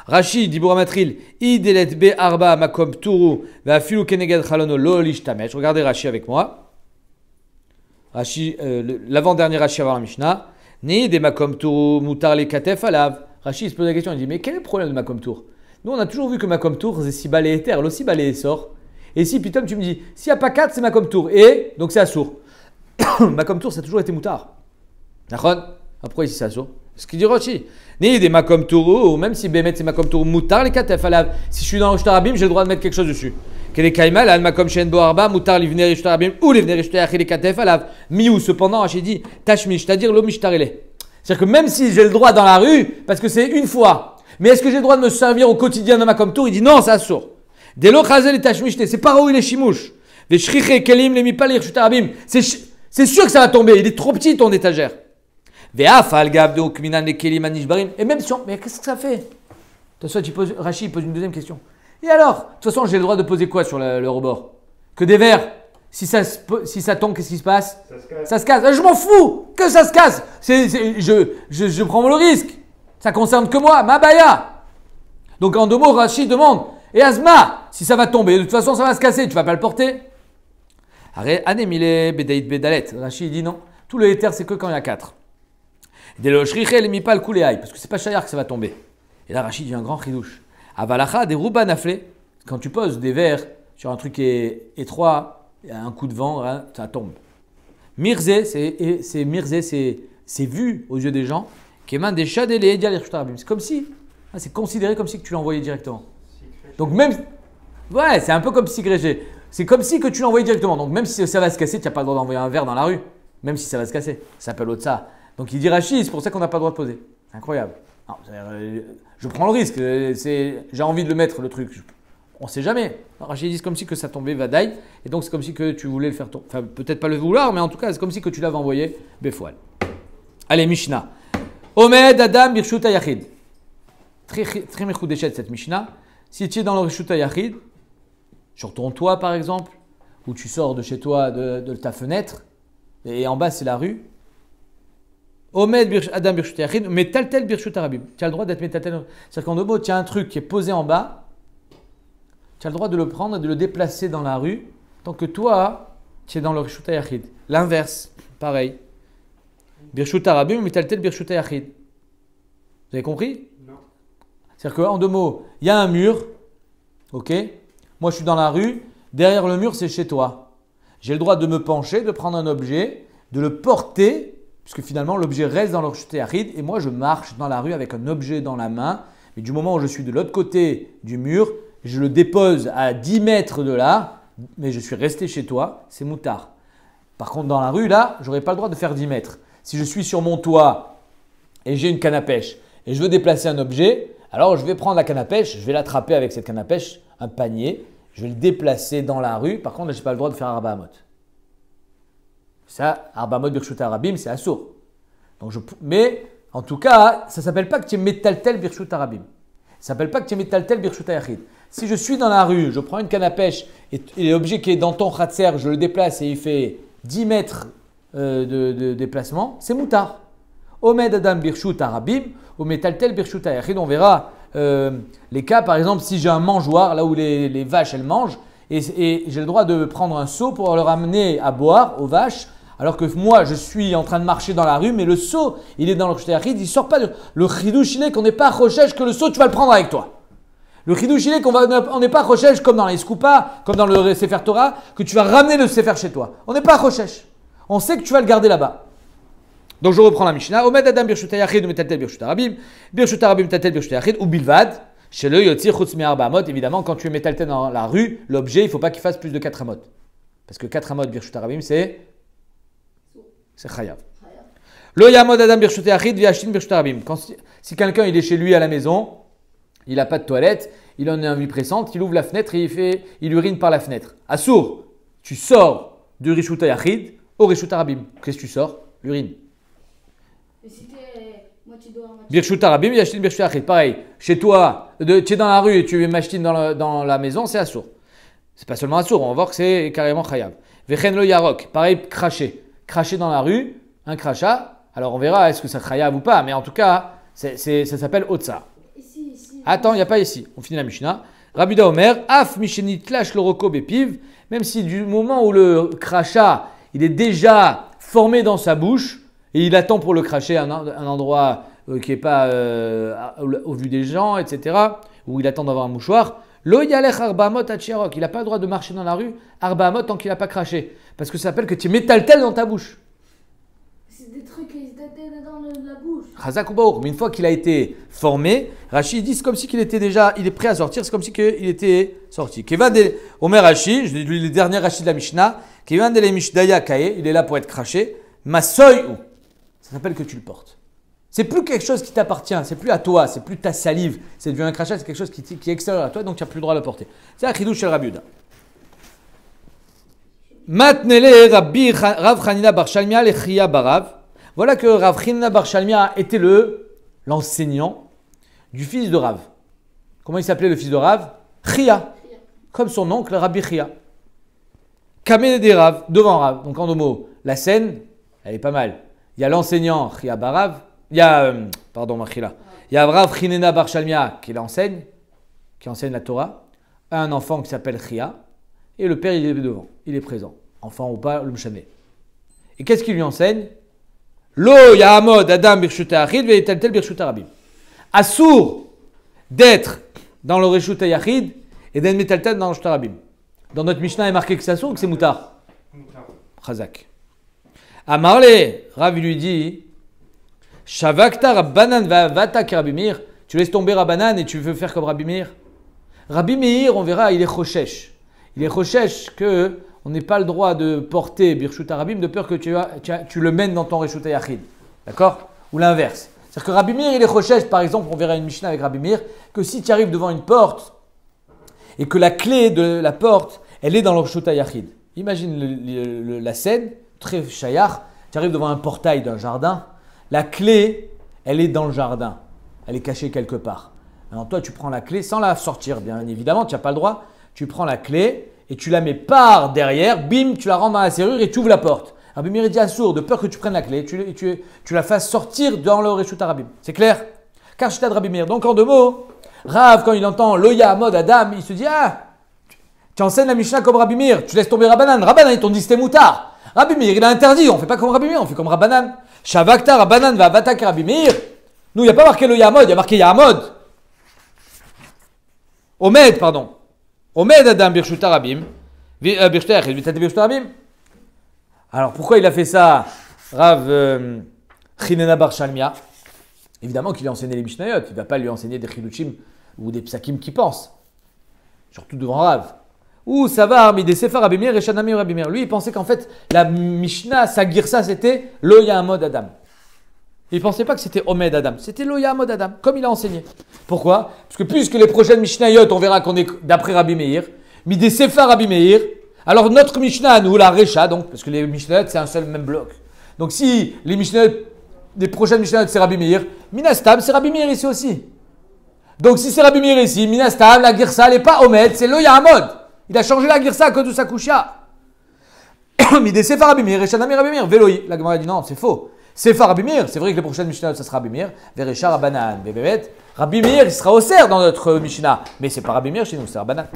S1: Rashi, Dibura Matril, Idelet be arba makom turu, va filu keneged chalono lo lishtamesh. Regardez Rashi avec moi. Rashi, l'avant-dernier Rashi avant la Mishnah. Ni de makom turu mutar le katef alav. Rashi, il se pose la question, il dit, mais quel est le problème de makom tour? Nous, on a toujours vu que makom tour, c'est si balé et terre. L'ossi balé sort. Et si, putain, tu me dis, s'il n'y a pas 4, c'est makom tour. Et, donc c'est assour. Makom tour, ça a toujours été moutard. D'accord? Pourquoi ici c'est assour? Ce qu'il dit Rashi. Ni des makom tour, ou même si Bémet c'est makom tour moutar les katef alav. Si je suis dans le shtarabim, j'ai le droit de mettre quelque chose dessus. Quel est kaimal, al makom shen bo arba, moutar livner shtarabim, ou livner shtarabim les katef alav. Miou, cependant, Rashi dit, tashmish, c'est-à-dire lo mishtarele. C'est-à-dire que même si j'ai le droit dans la rue, parce que c'est une fois, mais est-ce que j'ai le droit de me servir au quotidien de makom tour? Il dit non, c'est assour. Des lo chazel et tashmishte, c'est pas où il est shimouche. Des shriche kelim les mipalir shtarabim. C'est sûr que ça va tomber, il est trop petit ton étagère. Et même si on... Mais qu'est-ce que ça fait? De toute façon, Rashi pose une deuxième question. Et alors? De toute façon, j'ai le droit de poser quoi sur le rebord? Que des verres. Si ça tombe, qu'est-ce qui se passe? Ça se casse. Je m'en fous que ça se casse. Je prends le risque. Ça concerne que moi, ma baya. Donc en 2 mots, Rashi demande. Et Asma, si ça va tomber, de toute façon, ça va se casser. Tu vas pas le porter? Anemile bedait bedalet. Rashi dit non. Tout le éther, c'est que quand il y a 4. Des lochrichel et mipal kuleaï. Parce que c'est pas chayar que ça va tomber. Et là, Rashi dit un grand chidouche. Avalacha des rouba naflé. Quand tu poses des verres sur un truc qui est étroit, il y a un coup de vent, hein, ça tombe. Mirze, c'est vu aux yeux des gens. Keman des chadélé dial. C'est comme si, c'est considéré comme si que tu l'envoyais directement. Donc même, ouais, c'est un peu comme si grégé. C'est comme si que tu l'envoyais directement. Donc même si ça va se casser, tu n'as pas le droit d'envoyer un verre dans la rue. Même si ça va se casser. Ça s'appelle autre ça. Donc il dit Rashi, c'est pour ça qu'on n'a pas le droit de poser. Incroyable. Non, je prends le risque. J'ai envie de le mettre, le truc. On ne sait jamais. Rashi dit c'est comme si que ça tombait vadaï. Et donc c'est comme si que tu voulais le faire tomber. Enfin, peut-être pas le vouloir, mais en tout cas, c'est comme si que tu l'avais envoyé. Befoual. Allez, Mishnah. Omed Adam Birshut Yachid. Très mechoudéchet cette Mishnah. Si tu es dans le Rishut Yachid, sur ton toit par exemple, ou tu sors de chez toi, de ta fenêtre, et en bas c'est la rue, Omed Adam Birshut Yachid, Metaltel Birshut Arabim. Tu as le droit d'être Metaltel. C'est-à-dire qu'en 2 mots, tu as un truc qui est posé en bas, tu as le droit de le prendre et de le déplacer dans la rue, tant que toi, tu es dans le Rishut Yachid. L'inverse, pareil. Birshut Arabim, Metaltel Birshut Yachid. Vous avez compris?
S4: Non.
S1: C'est-à-dire qu'en 2 mots, il y a un mur, ok? Moi, je suis dans la rue. Derrière le mur, c'est chez toi. J'ai le droit de me pencher, de prendre un objet, de le porter, puisque finalement, l'objet reste dans le Rishut Yachid. Et moi, je marche dans la rue avec un objet dans la main. Mais du moment où je suis de l'autre côté du mur, je le dépose à 10 mètres de là, mais je suis resté chez toi, c'est moutard. Par contre, dans la rue, là, je n'aurai pas le droit de faire 10 mètres. Si je suis sur mon toit et j'ai une canne à pêche et je veux déplacer un objet, Alors je vais prendre la canne à pêche, je vais l'attraper avec cette canne à pêche, un panier, je vais le déplacer dans la rue. Par contre, je n'ai pas le droit de faire Arba Amot. Ça, Arba Amot Birshut Arabim, c'est assourd. Mais en tout cas, ça ne s'appelle pas que tu es Metaltel Birshut Arabim. Ça ne s'appelle pas que tu es Metaltel Birshut Ayachid. Si je suis dans la rue, je prends une canne à pêche et l'objet qui est dans ton khatser, je le déplace et il fait 10 mètres de déplacement, c'est moutard. Omed Adam Birshut Arabim, ou Metaltel Birshut Ayachid. On verra les cas, par exemple, si j'ai un mangeoire, là où les vaches elles mangent, et j'ai le droit de prendre un seau pour leur amener à boire aux vaches, alors que moi je suis en train de marcher dans la rue, mais le seau il est dans le Birshut Ayachid, il ne sort pas. Le chidouch il est qu'on n'est pas rochèche que le seau tu vas le prendre avec toi. Le chidouch il est qu'on n'est pas rochèche comme dans les Skoupa, comme dans le Sefer Torah, que tu vas ramener le Sefer chez toi. On n'est pas rochèche. On sait que tu vas le garder là-bas. Donc je reprends la Mishnah. Omed Adam Birshut Ayachid ou Metaltel Birshut Arabim. Birshut Arabim Metaltel Birshut Ayachid ou Bilvad. Chez le Yotzir Chutz Mi Arba Amot. Évidemment, quand tu es Metaltel dans la rue, l'objet, il ne faut pas qu'il fasse plus de 4 amot. Parce que 4 amot Birshut Arabim, c'est Chayav. Lo Yamod Adam Birshut Ayachid Viashtin Birshut Arabim. Si quelqu'un il est chez lui à la maison, il n'a pas de toilette, il en a envie pressante, il ouvre la fenêtre et il urine par la fenêtre. Assour, tu sors du Rishut Ayachid au Rishut Arabim. Qu'est-ce que tu sors? L'urine.
S3: Et si t'es moitié dehors, moitié
S1: Birshut Arabim, Yashtin Birshut Ayachid. Pareil, chez toi, tu es dans la rue et tu es machtin dans la maison, c'est assour. C'est pas seulement assour, on va voir que c'est carrément chayav. Vechen lo yarok, pareil, cracher. Cracher dans la rue, un crachat. Alors on verra est-ce que ça chayav ou pas, mais en tout cas, ça s'appelle Otsa.
S3: Ici.
S1: Attends, il n'y a pas ici. On finit la Mishnah. Rabbi Yehuda Omer, Af Mishenit Lash Loroko Bepiv, même si du moment où le crachat, il est déjà formé dans sa bouche, et il attend pour le cracher à un endroit qui n'est pas au vu des gens, etc., où il attend d'avoir un mouchoir, Lo Yalech Arbaamot Atchiarok, il n'a pas le droit de marcher dans la rue, Arbaamot, tant qu'il n'a pas craché. Parce que ça s'appelle que tu es métaltel dans ta bouche.
S3: C'est des trucs qui étaient dans la bouche.
S1: Chazak ou Baour. Mais une fois qu'il a été formé, Rashi dit c'est comme si il était déjà, il est prêt à sortir, c'est comme si il était sorti. Kevan de Omer Rashi, je lis les derniers Rashi de la Mishnah, Kevan de Mishdaya Kae, il est là pour être craché. Masoy ou, ça s'appelle que tu le portes. C'est plus quelque chose qui t'appartient, c'est plus à toi, c'est plus ta salive, c'est devenu un crachat, c'est quelque chose qui est extérieur à toi, donc tu n'as plus le droit de le porter. C'est un chidouch chez Rabbi Yehuda. Matnele Rabbi Rav Chanina bar Shalmia lechia barav. Voilà que Rav Chanina bar Shalmia était l'enseignant du fils de Rav. Comment il s'appelait le fils de Rav? Chia, comme son oncle Rabbi Chia. Kameh de Rav, devant Rav. Donc en deux mots, la scène, elle est pas mal. Il y a l'enseignant Chia barav, il y a, il y a Rav Chanina bar Shalmia qui l'enseigne, qui enseigne la Torah, un enfant qui s'appelle Chia, et le père il est devant, il est présent, enfant ou pas, le mchané. Et qu'est-ce qu'il lui enseigne? Lo ya'amod adam birshut ayachid ve'yitaltel birshut arabim. Assour d'être dans le reshut ayachid et d'être metaltel dans le reshut arabim. Dans notre Mishnah, il est marqué que c'est assour ou que c'est moutar? Chazak. Amarle, Rav lui dit, Shavakta Rabbanan va'avata ki Rabbi Meir. Tu laisses tomber Rabbanan et tu veux faire comme Rabbi Meir. Rabbi Meir, on verra, il est choshesh. Il est choshesh que on n'ait pas le droit de porter Birshut Arabim de peur que tu le mènes dans ton Reshut Ayachid. D'accord? Ou l'inverse. C'est-à-dire que Rabbi Meir, il est choshesh, par exemple, on verra une Mishnah avec Rabbi Meir, que si tu arrives devant une porte et que la clé de la porte, elle est dans le Reshut Ayachid. Imagine la scène, très shayach, tu arrives devant un portail d'un jardin, la clé, elle est dans le jardin. Elle est cachée quelque part. Alors toi, tu prends la clé sans la sortir, bien évidemment, tu n'as pas le droit. Tu prends la clé et tu la mets par derrière, bim, tu la rentres dans la serrure et tu ouvres la porte. Rabbi Meir dit assour, de peur que tu prennes la clé, tu la fasses sortir dans le Reshut Arabim. C'est clair? Car je de Rabbi Meir. Donc en deux mots, Rav, quand il entend Loya Amod Adam, il se dit ah, tu enseignes la Mishnah comme Rabbi Meir, tu laisses tomber Rabbanan. Rabbanan, ils t'ont dit c'était moutard. Rabbi Meir, il a interdit, on ne fait pas comme Rabbi Meir, on fait comme Rabbanan. Shavakta Rabbanan va attaquer Rabbi Meir. Nous, il n'y a pas marqué Loya Amod, il y a marqué Yamod. Omed, pardon. Omed Adam Birshut Arabim, Birshut Ayachid, Vitaltel Birshut Arabim. Alors pourquoi il a fait ça, Rav Chanina bar Shalmia? Évidemment qu'il lui a enseigné les Mishnayot, il ne va pas lui enseigner des Chiluchim ou des Psakim qui pensent, surtout devant Rav. Ou ça va, mais des Sefer Rabbi Meir et Shanami Rabbi Meir. Lui, il pensait qu'en fait, la Mishnah, sa girsa, c'était Lo Ya'amod Adam. Il ne pensait pas que c'était Omed Adam, c'était Lo Ya'amod Adam, comme il a enseigné. Pourquoi? Parce que puisque les prochaines Mishnayot, on verra qu'on est d'après Rabbi Meir, Midé Sefer Rabbi Meir, alors notre Mishnah à nous, la Recha, donc, parce que les Mishnayot, c'est un seul même bloc. Donc si les Mishnayot, les prochaines Mishnayot, c'est Rabbi Meir, Minastam, c'est Rabbi Meir ici aussi. Donc si c'est Rabbi Meir ici, Minastam, la Girsa, elle n'est pas Omed, c'est Lo Yahamod. Il a changé la Girsa à cause de sa Kusha. Midé Sefer Rabbi Meir, Recha Nami Rabbi Meir, Veloï. La Gemara dit non, c'est faux. Sefer Rabbi Meir, c'est vrai que les prochaines Mishnayot, ça sera Rabbi Meir, Verecha Rabbanan, Bebebet. Rabbi Meir, il sera au cerf dans notre Mishnah, mais c'est pas Rabbi Meir chez nous, c'est Rabbanan.